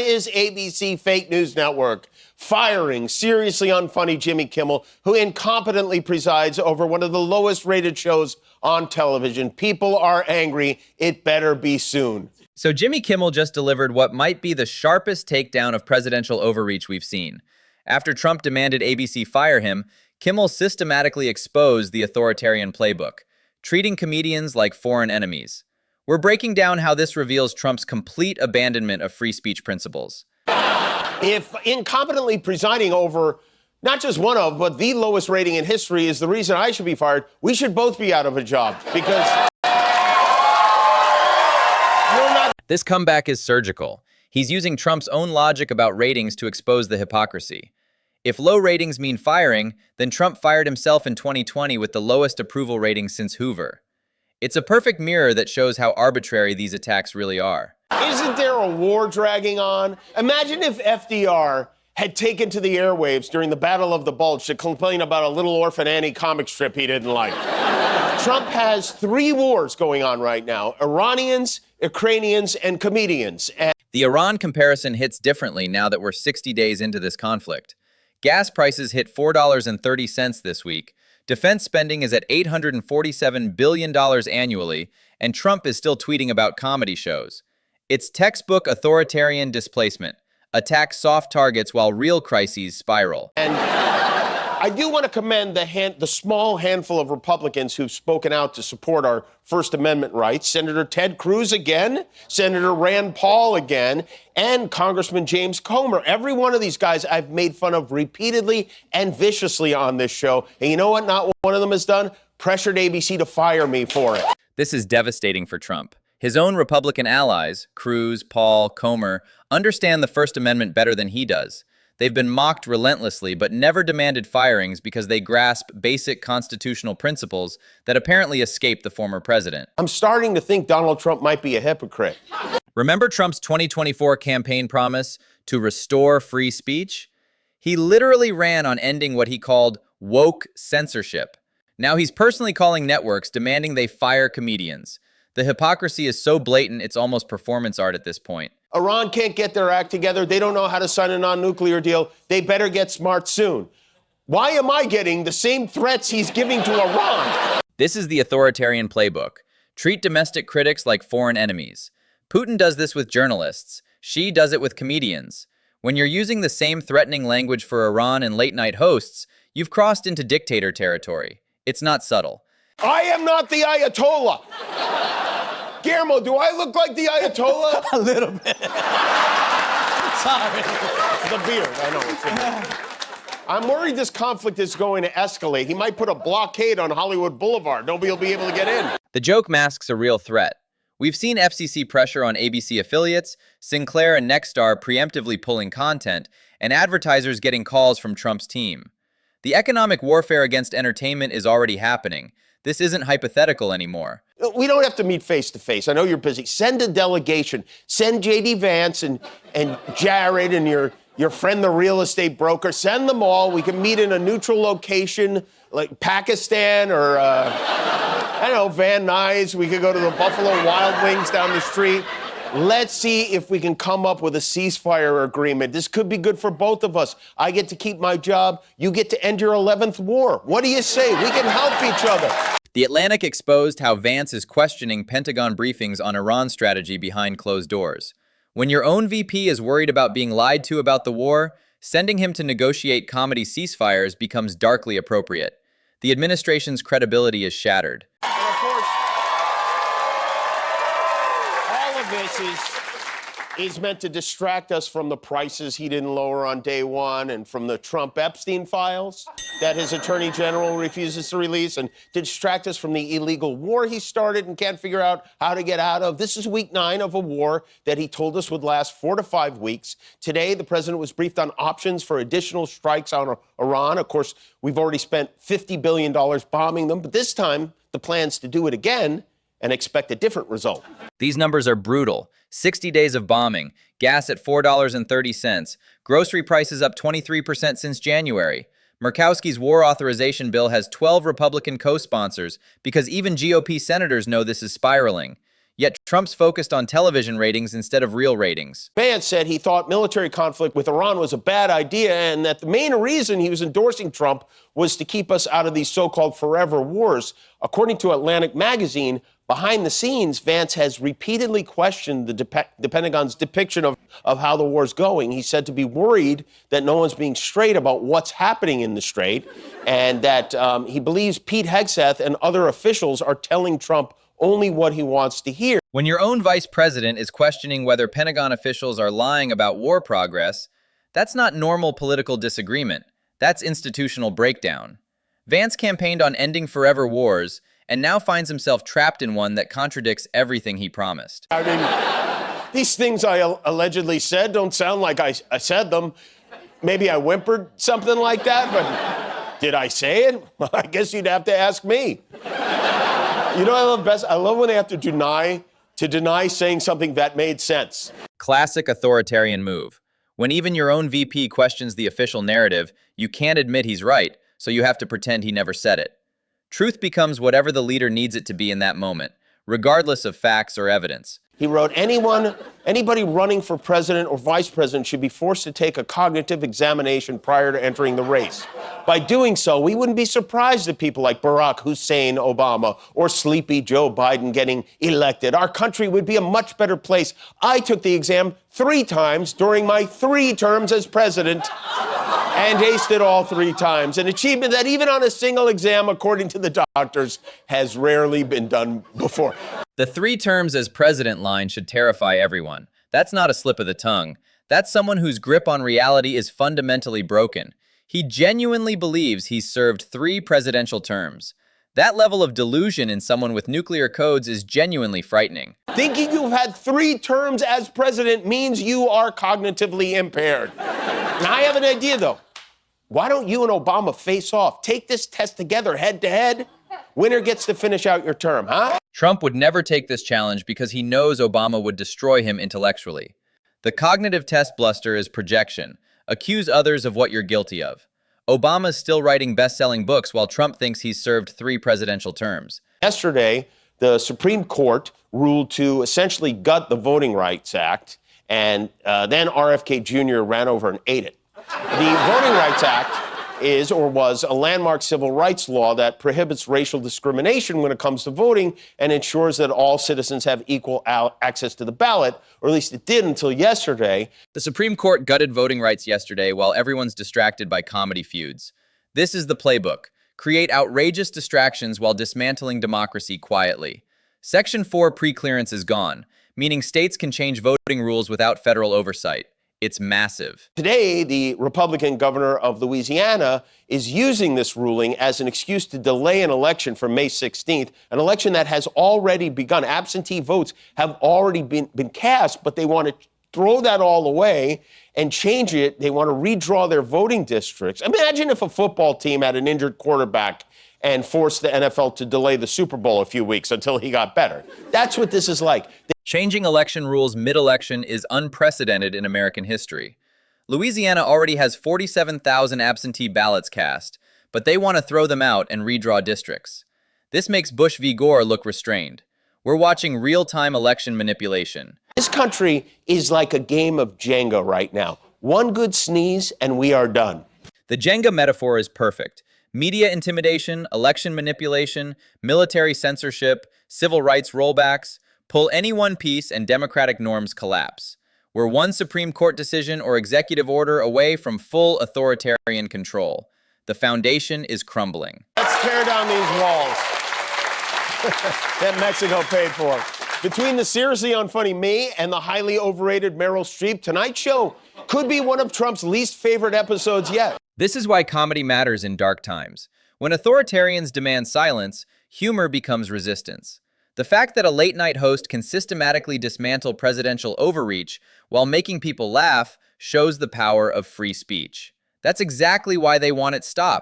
is ABC Fake News Network firing seriously unfunny Jimmy Kimmel, who incompetently presides over one of the lowest rated shows on television. People are angry. It better be soon. So Jimmy Kimmel just delivered what might be the sharpest takedown of presidential overreach we've seen. After Trump demanded ABC fire him, Kimmel systematically exposed the authoritarian playbook, treating comedians like foreign enemies. We're breaking down how this reveals Trump's complete abandonment of free speech principles. If incompetently presiding over not just one of, but the lowest rating in history is the reason I should be fired, we should both be out of a job because you're not. This comeback is surgical. He's using Trump's own logic about ratings to expose the hypocrisy. If low ratings mean firing, then Trump fired himself in 2020 with the lowest approval rating since Hoover. It's a perfect mirror that shows how arbitrary these attacks really are. Isn't there a war dragging on? Imagine if FDR had taken to the airwaves during the Battle of the Bulge to complain about a Little Orphan Annie comic strip he didn't like. Trump has 3 wars going on right now: Iranians, Ukrainians, and comedians. The Iran comparison hits differently now that we're 60 days into this conflict. Gas prices hit $4.30 this week. Defense spending is at $847 billion annually, and Trump is still tweeting about comedy shows. It's textbook authoritarian displacement. Attack soft targets while real crises spiral. And I do want to commend the small handful of Republicans who've spoken out to support our First Amendment rights. Senator Ted Cruz again, Senator Rand Paul again, and Congressman James Comer. Every one of these guys I've made fun of repeatedly and viciously on this show. And you know what not one of them has done? Pressured ABC to fire me for it. This is devastating for Trump. His own Republican allies, Cruz, Paul, Comer, understand the First Amendment better than he does. They've been mocked relentlessly, but never demanded firings because they grasp basic constitutional principles that apparently escape the former president. I'm starting to think Donald Trump might be a hypocrite. Remember Trump's 2024 campaign promise to restore free speech? He literally ran on ending what he called woke censorship. Now he's personally calling networks, demanding they fire comedians. The hypocrisy is so blatant, it's almost performance art at this point. Iran can't get their act together. They don't know how to sign a non-nuclear deal. They better get smart soon. Why am I getting the same threats he's giving to Iran? This is the authoritarian playbook. Treat domestic critics like foreign enemies. Putin does this with journalists. Xi does it with comedians. When you're using the same threatening language for Iran and late-night hosts, you've crossed into dictator territory. It's not subtle. I am not the Ayatollah. Guillermo, do I look like the Ayatollah? A little bit. Sorry. The beard, I know. It's the beard. I'm worried this conflict is going to escalate. He might put a blockade on Hollywood Boulevard. Nobody will be able to get in. The joke masks a real threat. We've seen FCC pressure on ABC affiliates, Sinclair and Nexstar preemptively pulling content, and advertisers getting calls from Trump's team. The economic warfare against entertainment is already happening. This isn't hypothetical anymore. We don't have to meet face to face. I know you're busy. Send a delegation. Send J.D. Vance and Jared and your friend, the real estate broker. Send them all. We can meet in a neutral location like Pakistan or, I don't know, Van Nuys. We could go to the Buffalo Wild Wings down the street. Let's see if we can come up with a ceasefire agreement. This could be good for both of us. I get to keep my job. You get to end your 11th war. What do you say? We can help each other. The Atlantic exposed how Vance is questioning Pentagon briefings on Iran strategy behind closed doors. When your own VP is worried about being lied to about the war, sending him to negotiate comedy ceasefires becomes darkly appropriate. The administration's credibility is shattered. And of course, all of this is meant to distract us from the prices he didn't lower on day one and from the Trump-Epstein files that his attorney general refuses to release, and to distract us from the illegal war he started and can't figure out how to get out of. This is week 9 of a war that he told us would last 4 to 5 weeks. Today, the president was briefed on options for additional strikes on Iran. Of course, we've already spent $50 billion bombing them, but this time the plan's to do it again and expect a different result. These numbers are brutal. 60 days of bombing, gas at $4.30, grocery prices up 23% since January. Murkowski's war authorization bill has 12 Republican co-sponsors because even GOP senators know this is spiraling. Yet Trump's focused on television ratings instead of real ratings. Vance said he thought military conflict with Iran was a bad idea and that the main reason he was endorsing Trump was to keep us out of these so-called forever wars. According to Atlantic magazine, behind the scenes, Vance has repeatedly questioned the Pentagon's depiction of how the war's going. He said to be worried that no one's being straight about what's happening in the Strait, and that he believes Pete Hegseth and other officials are telling Trump only what he wants to hear. When your own vice president is questioning whether Pentagon officials are lying about war progress, that's not normal political disagreement. That's institutional breakdown. Vance campaigned on ending forever wars and now finds himself trapped in one that contradicts everything he promised. I mean, these things I allegedly said don't sound like I said them. Maybe I whimpered something like that, but did I say it? Well, I guess you'd have to ask me. You know what I love best? I love when they have to deny saying something that made sense. Classic authoritarian move. When even your own VP questions the official narrative, you can't admit he's right, so you have to pretend he never said it. Truth becomes whatever the leader needs it to be in that moment, regardless of facts or evidence. He wrote, anybody running for president or vice president should be forced to take a cognitive examination prior to entering the race. By doing so, we wouldn't be surprised at people like Barack Hussein Obama or sleepy Joe Biden getting elected. Our country would be a much better place. I took the exam 3 times during my 3 terms as president and aced it all 3 times, an achievement that even on a single exam, according to the doctors, has rarely been done before. The 3 terms as president line should terrify everyone. That's not a slip of the tongue. That's someone whose grip on reality is fundamentally broken. He genuinely believes he's served 3 presidential terms. That level of delusion in someone with nuclear codes is genuinely frightening. Thinking you've had 3 terms as president means you are cognitively impaired. Now, I have an idea, though. Why don't you and Obama face off? Take this test together, head to head. Winner gets to finish out your term, huh? Trump would never take this challenge because he knows Obama would destroy him intellectually. The cognitive test bluster is projection. Accuse others of what you're guilty of. Obama's still writing best-selling books while Trump thinks he's served 3 presidential terms. Yesterday, the Supreme Court ruled to essentially gut the Voting Rights Act, and then RFK Jr. ran over and ate it. The Voting Rights Act is or was a landmark civil rights law that prohibits racial discrimination when it comes to voting and ensures that all citizens have equal access to the ballot, or at least it did until yesterday. The Supreme Court gutted voting rights yesterday while everyone's distracted by comedy feuds. This is the playbook. Create outrageous distractions while dismantling democracy quietly. Section 4 preclearance is gone, meaning states can change voting rules without federal oversight. It's massive. Today, the Republican governor of Louisiana is using this ruling as an excuse to delay an election for May 16th, an election that has already begun. Absentee votes have already been cast, but they want to throw that all away and change it. They want to redraw their voting districts. Imagine if a football team had an injured quarterback and forced the NFL to delay the Super Bowl a few weeks until he got better. That's what this is like. Changing election rules mid-election is unprecedented in American history. Louisiana already has 47,000 absentee ballots cast, but they want to throw them out and redraw districts. This makes Bush v. Gore look restrained. We're watching real-time election manipulation. This country is like a game of Jenga right now. One good sneeze and we are done. The Jenga metaphor is perfect. Media intimidation, election manipulation, military censorship, civil rights rollbacks. Pull any one piece and democratic norms collapse. We're one Supreme Court decision or executive order away from full authoritarian control. The foundation is crumbling. Let's tear down these walls that Mexico paid for. Between the seriously unfunny me and the highly overrated Meryl Streep, tonight's show could be one of Trump's least favorite episodes yet. This is why comedy matters in dark times. When authoritarians demand silence, humor becomes resistance. The fact that a late-night host can systematically dismantle presidential overreach while making people laugh shows the power of free speech. That's exactly why they want it stopped.